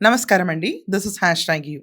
నమస్కారం అండి. This is hash tag you.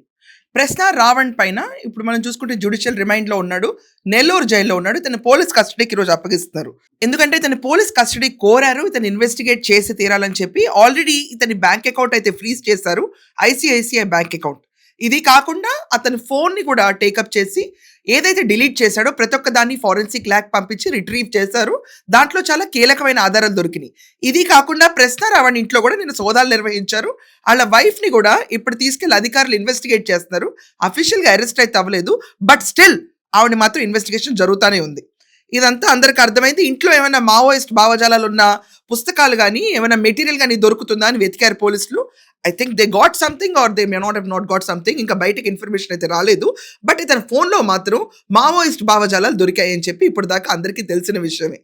ప్రశ్న రావణ్ పైన ఇప్పుడు మనం చూసుకుంటే జ్యుడిషియల్ రిమైండ్‌లో ఉన్నాడు. నెల్లూరు జైల్‌లో ఉన్నాడు. ఇతన్ని పోలీస్ కస్టడీకి ఈరోజు అప్పగిస్తున్నారు. ఎందుకంటే ఇతన్ని పోలీస్ కస్టడీ కోరారు. ఇతన్ని ఇన్వెస్టిగేట్ చేసి తీరాలని చెప్పి ఆల్రెడీ ఇతని బ్యాంక్ అకౌంట్ అయితే ఫ్రీజ్ చేశారు. ICICI bank account. ఇది కాకుండా అతని ఫోన్‌ని కూడా టేకప్ చేసి ఏదైతే డిలీట్ చేశాడో ప్రతి ఒక్క దాన్ని ఫోరెన్సిక్ ల్యాబ్ పంపించి రిట్రీవ్ చేశారు. దాంట్లో చాలా కీలకమైన ఆధారాలు దొరికినాయి. ఇది కాకుండా ప్రశ్న రావణ్ ఇంట్లో కూడా నిన్న సోదాలు నిర్వహించారు. ఆళ్ళ వైఫ్‌ని గూడా ఇప్పుడు తీసుకెళ్ళి అధికారులు ఇన్వెస్టిగేట్ చేస్తున్నారు. అఫీషియల్‌గా అరెస్ట్ అయితే అవ్వలేదు. బట్ స్టిల్ ఆవిడని మాత్రం ఇన్వెస్టిగేషన్ జరుగుతానే ఉంది. ఇదంతా అందరికి అర్థమైంది. ఇంట్లో ఏమైనా మావోయిస్ట్ భావజాలాలున్న పుస్తకాలు గానీ, ఏమైనా మెటీరియల్ గానీ దొరుకుతుందా అని వెతికారు పోలీసులు. I think they got something or they may not have not got something. ఇంకా బయటకి ఇన్ఫర్మేషన్ అయితే రాలేదు. బట్ ఇతని ఫోన్‌లో మాత్రం మావోయిస్ట్ భావజాలాలు దొరికాయని చెప్పి ఇప్పటిదాకా అందరికీ తెలిసిన విషయమే.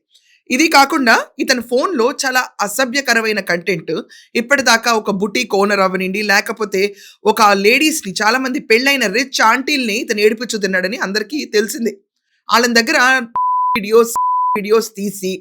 ఇది కాకుండా ఇతని ఫోన్‌లో చాలా అసభ్యకరమైన కంటెంట్ ఇప్పటిదాకా ఒక బుటీక్ ఓనర్ అవ్వనిండి, లేకపోతే ఒక లేడీస్‌ని చాలామంది పెళ్ళైన రిచ్ ఆంటీల్ని ఇతను ఏడిపించుతున్నాడని అందరికీ తెలిసిందే. ఆళ్ళ దగ్గర వీడియోస్ వీడియోస్ తీసి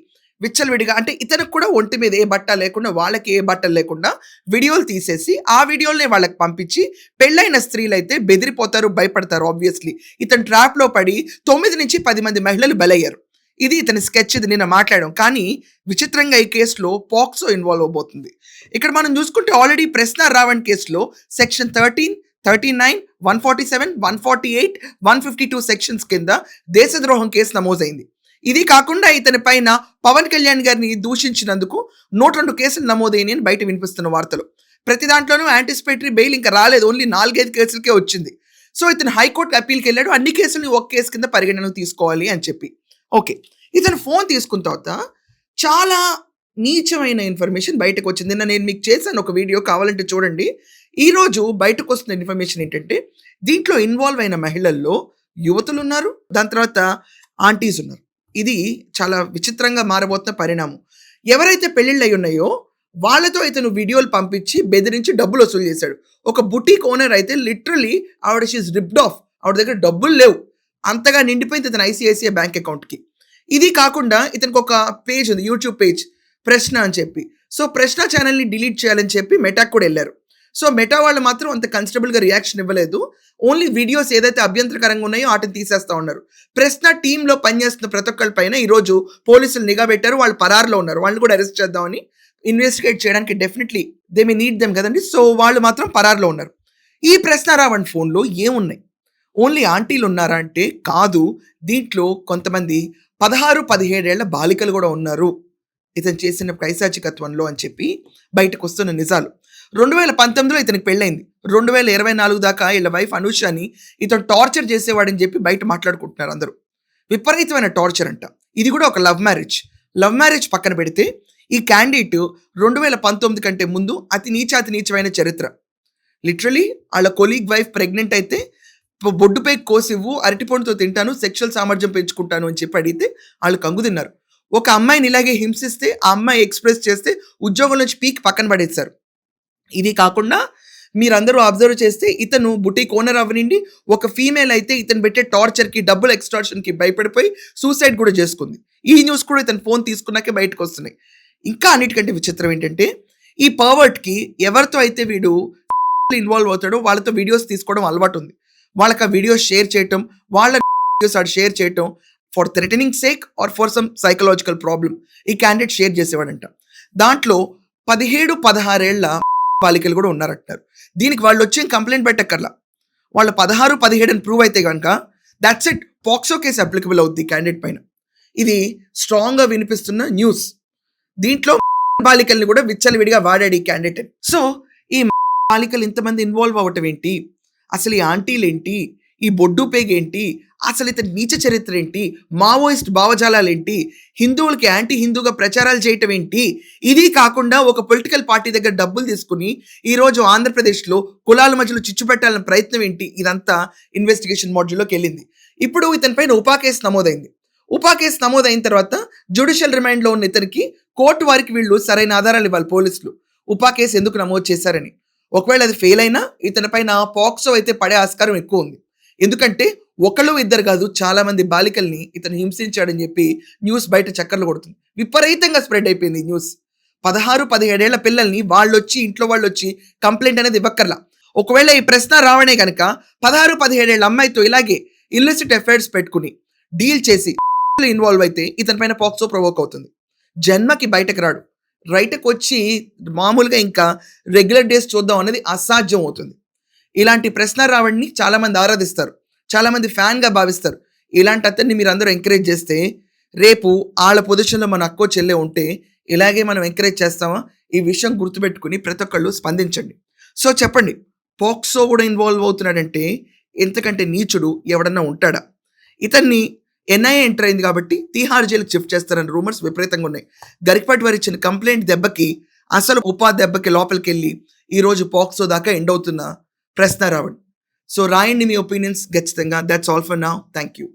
విచ్చలవిడిగా అంటే ఇతనికి కూడా ఒంటి మీద ఏ బట్ట లేకుండా, వాళ్ళకి ఏ బట్టలు లేకుండా వీడియోలు తీసేసి, ఆ వీడియోలనే వాళ్ళకి పంపించి పెళ్ళైన స్త్రీలైతే బెదిరిపోతారు, భయపడతారు ఆబ్వియస్‌లీ. ఇతను ట్రాప్‌లో పడి 9-10 మంది మహిళలు బలయ్యారు. ఇది ఇతని స్కెచ్. ఇది నిన్న మాట్లాడాం. కానీ విచిత్రంగా ఈ కేసులో పాక్సో ఇన్వాల్వ్ అవబోతుంది. ఇక్కడ మనం చూసుకుంటే ఆల్రెడీ ప్రశ్న రావణ్ కేసులో సెక్షన్ 13, 39, 147, 148, 152 సెక్షన్స్ కింద దేశద్రోహం కేసు నమోదైంది. ఇది కాకుండా ఇతని పైన పవన్ కళ్యాణ్ గారిని దూషించినందుకు 102 కేసులు నమోదైనని అని బయట వినిపిస్తున్న వార్తలు. ప్రతి దాంట్లోనూ యాంటిసిపేటరీ బెయిల్ ఇంకా రాలేదు. ఓన్లీ 4-5 కేసులకే వచ్చింది. సో ఇతను హైకోర్టు అప్పీల్కి వెళ్ళాడు. అన్ని కేసులని ఒక కేసు కింద పరిగణనకు తీసుకోవాలి అని చెప్పి. ఓకే. ఇతను ఫోన్ తీసుకున్న తర్వాత చాలా నీచమైన ఇన్ఫర్మేషన్ బయటకు వచ్చింది. నిన్న నేను మీకు చేశాను ఒక వీడియో, కావాలంటే చూడండి. ఈరోజు బయటకు వస్తున్న ఇన్ఫర్మేషన్ ఏంటంటే దీంట్లో ఇన్వాల్వ్ అయిన మహిళల్లో యువతులున్నారు, దాని తర్వాత ఆంటీస్ ఉన్నారు. ఇది చాలా విచిత్రంగా మారబోతున్న పరిణామం. ఎవరైతే పెళ్ళిళ్ళయి ఉన్నాయో వాళ్ళతో ఇతను వీడియోలు పంపించి బెదిరించి డబ్బులు వసూలు చేశాడు. ఒక బుటీక్ ఓనర్ అయితే లిటరల్లీ ఆవిడ షీ ఈస్ రిప్డ్ ఆఫ్. ఆవిడ దగ్గర డబ్బులు లేవు. అంతగా నిండిపోయింది ఇతని ఐసీఐసీఐ బ్యాంక్ అకౌంట్‌కి. ఇది కాకుండా ఇతనికి ఒక పేజ్ ఉంది, యూట్యూబ్ పేజ్ ప్రశ్న అని చెప్పి. సో ప్రశ్న ఛానల్‌ని డిలీట్ చేయాలని చెప్పి మెటాకి కూడా ఎళ్లారు. సో మెటా వాళ్ళు మాత్రం అంత కన్సిడరబుల్‌గా రియాక్షన్ ఇవ్వలేదు. ఓన్లీ వీడియోస్ ఏదైతే అభ్యంతరకరంగా ఉన్నాయో వాటిని తీసేస్తా ఉన్నారు. ప్రశ్న టీమ్‌లో పనిచేస్తున్న ప్రతి ఒక్కళ్ళ పైన ఈరోజు పోలీసులు నిఘా పెట్టారు. వాళ్ళు పరారులో ఉన్నారు. వాళ్ళని కూడా అరెస్ట్ చేద్దామని ఇన్వెస్టిగేట్ చేయడానికి definitely they may need them కదండీ. సో వాళ్ళు మాత్రం పరారులో ఉన్నారు. ఈ ప్రశ్న రావణ్ ఫోన్‌లో ఏమున్నాయి? ఓన్లీ ఆంటీలు ఉన్నారా అంటే కాదు. దీంట్లో కొంతమంది 16, 17 ఏళ్ల బాలికలు కూడా ఉన్నారు ఇతను చేసిన పైశాచికత్వంలో అని చెప్పి బయటకొస్తున్న నిజాలు. 2019లో ఇతనికి పెళ్ళైంది. 2024 దాకా ఈళ్ళ వైఫ్ అనుషని ఇతను టార్చర్ చేసేవాడని చెప్పి బయట మాట్లాడుకుంటున్నారు అందరూ. విపరీతమైన టార్చర్ అంట. ఇది కూడా ఒక లవ్ మ్యారేజ్. లవ్ మ్యారేజ్ పక్కన పెడితే ఈ క్యాండిడేట్ 2019 కంటే ముందు అతి నీచమైన చరిత్ర. లిటరల్లీ ఆళ్ళ కొలీగ్ వైఫ్ ప్రెగ్నెంట్ అయితే బొడ్డుపై కోసివ్వు, అరటిపండుతో తింటాను, సెక్షువల్ సామర్థ్యం పెంచుకుంటాను అని చెప్పి అడిగితే ఆళ్ళు కంగు తిన్నారు. ఒక అమ్మాయిని ఇలాగే హింసిస్తే ఆ అమ్మాయి ఎక్స్‌ప్రెస్ చేస్తే ఉద్యోగం నుంచి పీకి పక్కన పడేశారు. ఇది కాకుండా మీరందరూ అబ్జర్వ్ చేస్తే ఇతను బుటీక్ ఓనర్ అవ్వనిండి, ఒక ఫీమేల్ అయితే ఇతను పెట్టే టార్చర్‌కి, డబ్బులు ఎక్స్‌టార్షన్‌కి భయపడిపోయి సూసైడ్ కూడా చేసుకుంది. ఈ న్యూస్ కూడా ఇతను ఫోన్ తీసుకున్నాకే బయటకొస్తున్నాయి. ఇంకా అన్నిటికంటే విచిత్రం ఏంటంటే ఈ పర్వర్ట్‌కి ఎవరితో అయితే వీడు ఇన్వాల్వ్ అవుతాడో వాళ్ళతో వీడియోస్ తీసుకోవడం అలవాటు ఉంది. వాళ్ళకి ఆ వీడియోస్ షేర్ చేయటం, వాళ్ళ వీడియోస్ ఆడు షేర్ చేయటం for threatening sake or for some psychological problem ఈ క్యాండిడేట్ షేర్ చేసేవాడంట. దాంట్లో 17, 16 ఏళ్ల బాలికలు కూడా ఉన్నారంటారు. దీనికి వాళ్ళు వచ్చి కంప్లైంట్ పెట్టక్కర్లా. వాళ్ళు 16, 17 అని ప్రూవ్ అయితే గనక that's it, POCSO case applicable అవుద్ది క్యాండిడేట్ పైన. ఇది స్ట్రాంగ్‌గా వినిపిస్తున్న న్యూస్. దీంట్లో బాలికల్ని కూడా విచ్చలవిడిగా వాడాడు ఈ క్యాండిడేట్. సో ఈ బాలికలు ఇంతమంది ఇన్వాల్వ్ అవ్వటం ఏంటి? అసలు ఈ ఆంటీలేంటి? ఈ బొడ్డు పేగేంటి? అసలు ఇతని నీచ చరిత్ర ఏంటి? మావోయిస్ట్ భావజాలాలేంటి? హిందువులకి యాంటీ హిందూగా ప్రచారాలు చేయటం ఏంటి? ఇది కాకుండా ఒక పొలిటికల్ పార్టీ దగ్గర డబ్బులు తీసుకుని ఈరోజు ఆంధ్రప్రదేశ్‌లో కులాల మధ్యలో చిచ్చు పెట్టాలన్న ప్రయత్నం ఏంటి? ఇదంతా ఇన్వెస్టిగేషన్ మాడ్యూల్‌లోకి వెళ్ళింది. ఇప్పుడు ఇతని పైన ఉపా కేసు నమోదైంది. ఉపా కేసు నమోదైన తర్వాత జ్యుడిషియల్ రిమాండ్‌లో ఉన్న ఇతనికి కోర్టు వారికి వీళ్ళు సరైన ఆధారాలు ఇవ్వాలి పోలీసులు. ఉపా కేసు ఎందుకు నమోదు చేశారని. ఒకవేళ అది ఫెయిల్ అయినా ఇతని పైన పాక్సో అయితే పడే ఆస్కారం ఎక్కువ ఉంది. ఎందుకంటే ఒకళ్ళు ఇద్దరు కాదు, చాలా మంది బాలికల్ని ఇతను హింసించాడని చెప్పి న్యూస్ బయట చక్కర్లు కొడుతుంది. విపరీతంగా స్ప్రెడ్ అయిపోయింది ఈ న్యూస్. 16-17 పిల్లల్ని వాళ్ళొచ్చి ఇంట్లో వాళ్ళొచ్చి కంప్లెయింట్ అనేది ఇవ్వక్కర్లా. ఒకవేళ ఈ ప్రశ్న రావణే గనక 16-17 అమ్మాయితో ఇలాగే ఇల్లిసిట్ అఫైర్స్ పెట్టుకుని డీల్ చేసి ఇన్వాల్వ్ అయితే ఇతని పైన పాక్సో ప్రొవోక్ అవుతుంది. జన్మకి బయటకు రాడు. బయటకు వచ్చి మామూలుగా ఇంకా రెగ్యులర్ డేస్ చూద్దాం అనేది అసాధ్యం అవుతుంది. ఇలాంటి ప్రశ్న రావణ్ణి చాలామంది ఆరాధిస్తారు. చాలామంది ఫ్యాన్గా భావిస్తారు. ఇలాంటి అతన్ని మీరు అందరూ ఎంకరేజ్ చేస్తే రేపు వాళ్ళ పొజిషన్లో మన అక్కో చెల్లె ఉంటే ఇలాగే మనం ఎంకరేజ్ చేస్తామా? ఈ విషయం గుర్తుపెట్టుకుని ప్రతి ఒక్కళ్ళు స్పందించండి. సో చెప్పండి, పాక్సో కూడా ఇన్వాల్వ్ అవుతున్నాడంటే ఎంతకంటే నీచుడు ఎవడన్నా ఉంటాడా? ఇతన్ని ఎన్ఐఏ ఎంటర్ అయింది కాబట్టి తీహార్ జైలుకి షిఫ్ట్ చేస్తారని రూమర్స్ విపరీతంగా ఉన్నాయి. గరికపాటి వారు ఇచ్చిన కంప్లైంట్ దెబ్బకి అసలు ఉపాధి దెబ్బకి లోపలికి వెళ్ళి ఈరోజు పాక్సో దాకా ఎండ్ అవుతున్న ప్రశ్న రావణ్. సో రాయండి మీ ఒపీనియన్స్ ఖచ్చితంగా. That's all for now. Thank you.